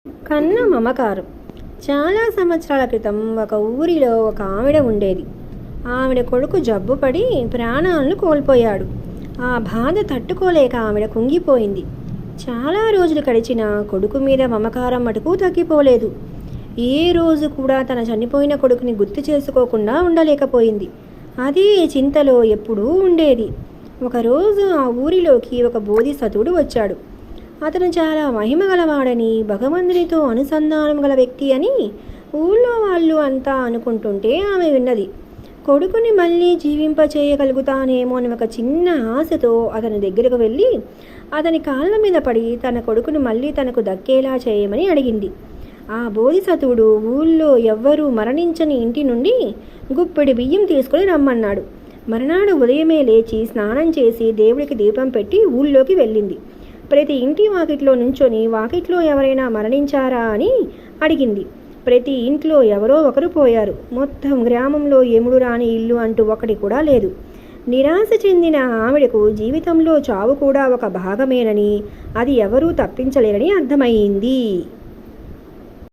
కన్న మమకారం. చాలా సంవత్సరాల క్రితం ఒక ఊరిలో ఒక ఆవిడ ఉండేది. ఆవిడ కొడుకు జబ్బుపడి ప్రాణాలను కోల్పోయాడు. ఆ బాధ తట్టుకోలేక ఆవిడ కుంగిపోయింది. చాలా రోజులు గడిచినా కొడుకు మీద మమకారం మటుకు తగ్గిపోలేదు. ఏ రోజు కూడా తన చనిపోయిన కొడుకుని గుర్తు చేసుకోకుండా ఉండలేకపోయింది. అదే చింతలో ఎప్పుడూ ఉండేది. ఒకరోజు ఆ ఊరిలోకి ఒక బోధిసత్వుడు వచ్చాడు. అతను చాలా మహిమ గలవాడని, భగవంతునితో అనుసంధానం గల వ్యక్తి అని ఊళ్ళో వాళ్ళు అంతా అనుకుంటుంటే ఆమె విన్నది. కొడుకుని మళ్ళీ జీవింపచేయగలుగుతానేమో అని ఒక చిన్న ఆశతో అతని దగ్గరకు వెళ్ళి అతని కాళ్ళ మీద పడి తన కొడుకుని మళ్ళీ తనకు దక్కేలా చేయమని అడిగింది. ఆ బోధిసత్వుడు ఊళ్ళో ఎవ్వరూ మరణించని ఇంటి నుండి గుప్పెడి బియ్యం తీసుకుని రమ్మన్నాడు. మరునాడు ఉదయమే లేచి స్నానం చేసి దేవుడికి దీపం పెట్టి ఊళ్ళోకి వెళ్ళింది. ప్రతి ఇంటి వాకిట్లో నుంచొని వాకిట్లో ఎవరైనా మరణించారా అని అడిగింది. ప్రతి ఇంట్లో ఎవరో ఒకరు పోయారు. మొత్తం గ్రామంలో ఎముడు రాని ఇల్లు అంటూ ఒకటి కూడా లేదు. నిరాశ చెందిన ఆవిడకు జీవితంలో చావు కూడా ఒక భాగమేనని, అది ఎవరూ తప్పించలేరని అర్థమయ్యింది.